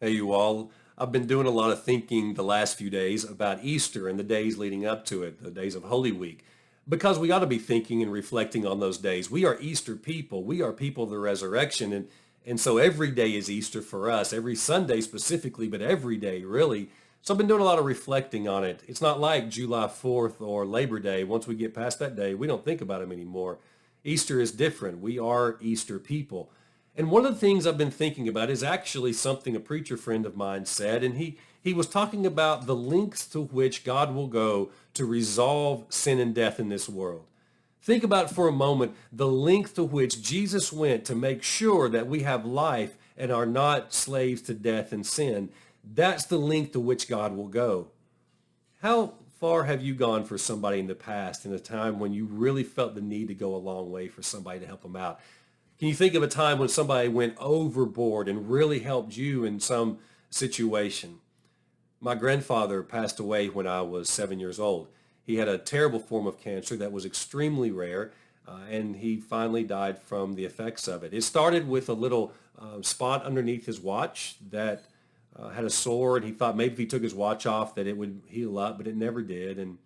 Hey, you all. I've been doing a lot of thinking the last few days about Easter and the days leading up to it, the days of Holy Week, because we ought to be thinking and reflecting on those days. We are Easter people. We are people of the resurrection. And so every day is Easter for us, every Sunday specifically, but every day really. So I've been doing a lot of reflecting on it. It's not like July 4th or Labor Day. Once we get past that day, we don't think about them anymore. Easter is different. We are Easter people. And one of the things I've been thinking about is actually something a preacher friend of mine said, and he was talking about the lengths to which God will go to resolve sin and death in this world. Think about for a moment the length to which Jesus went to make sure that we have life and are not slaves to death and sin. That's the length to which God will go. How far have you gone for somebody in the past in a time when you really felt the need to go a long way for somebody to help them out? Can you think of a time when somebody went overboard and really helped you in some situation? My grandfather passed away when I was 7 years old. He had a terrible form of cancer that was extremely rare, and he finally died from the effects of it. It started with a little spot underneath his watch that had a sore, and he thought maybe if he took his watch off that it would heal up, but it never did. And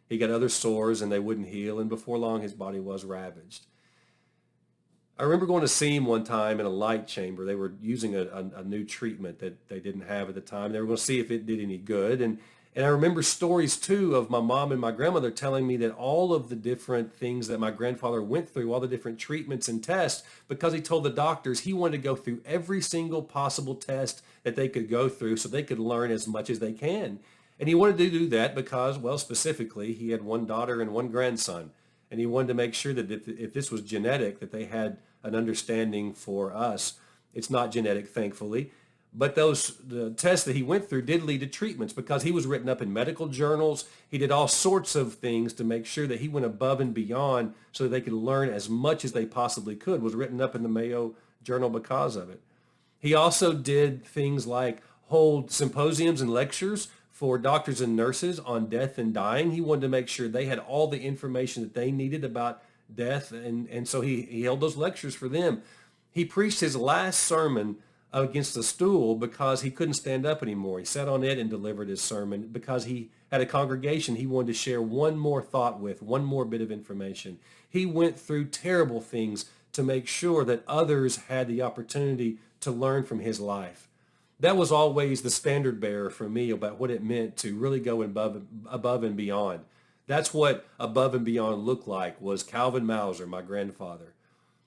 he got other sores, and they wouldn't heal, and before long his body was ravaged. I remember going to see him one time in a light chamber. They were using a new treatment that they didn't have at the time. They were going to see if it did any good. And I remember stories too of my mom and my grandmother telling me that all of the different things that my grandfather went through, all the different treatments and tests, because he told the doctors he wanted to go through every single possible test that they could go through so they could learn as much as they can. And he wanted to do that because, well, specifically, he had one daughter and one grandson. And he wanted to make sure that if this was genetic, that they had an understanding for us. It's not genetic, thankfully. But the tests that he went through did lead to treatments because he was written up in medical journals. He did all sorts of things to make sure that he went above and beyond so that they could learn as much as they possibly could. Was written up in the Mayo Journal because of it. He also did things like hold symposiums and lectures for doctors and nurses on death and dying. He wanted to make sure they had all the information that they needed about death, and so he held those lectures for them. He preached his last sermon against a stool because he couldn't stand up anymore. He sat on it and delivered his sermon because he had a congregation he wanted to share one more thought with, one more bit of information. He went through terrible things to make sure that others had the opportunity to learn from his life. That was always the standard bearer for me about what it meant to really go above and beyond. That's what above and beyond looked like, was Calvin Mauser, my grandfather.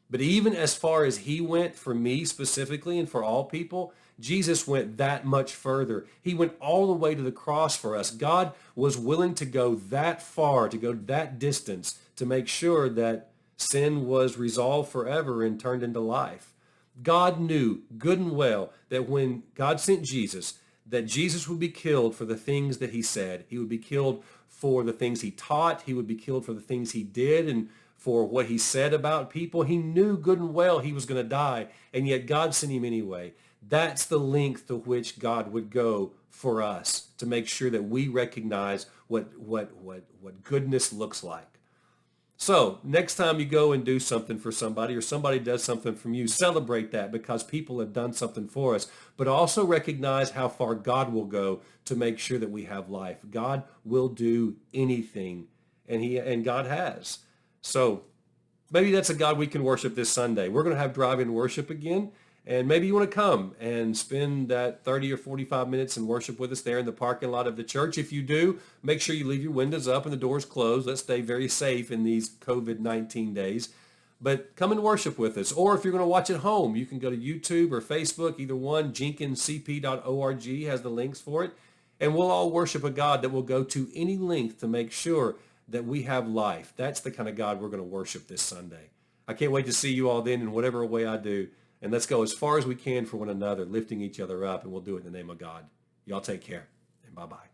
But even as far as he went for me specifically and for all people, Jesus went that much further. He went all the way to the cross for us. God was willing to go that far, to go that distance, to make sure that sin was resolved forever and turned into life. God knew good and well that when God sent Jesus, that Jesus would be killed for the things that he said. He would be killed for the things he taught. He would be killed for the things he did and for what he said about people. He knew good and well he was going to die, and yet God sent him anyway. That's the length to which God would go for us to make sure that we recognize what goodness looks like. So next time you go and do something for somebody or somebody does something from you, celebrate that because people have done something for us, but also recognize how far God will go to make sure that we have life. God will do anything, and God has. So maybe that's a God we can worship this Sunday. We're going to have drive-in worship again. And maybe you want to come and spend that 30 or 45 minutes and worship with us there in the parking lot of the church. If you do, make sure you leave your windows up and the doors closed. Let's stay very safe in these COVID-19 days. But come and worship with us. Or if you're going to watch at home, you can go to YouTube or Facebook, either one. JenkinsCP.org has the links for it. And we'll all worship a God that will go to any length to make sure that we have life. That's the kind of God we're going to worship this Sunday. I can't wait to see you all then in whatever way I do. And let's go as far as we can for one another, lifting each other up, and we'll do it in the name of God. Y'all take care, and bye-bye.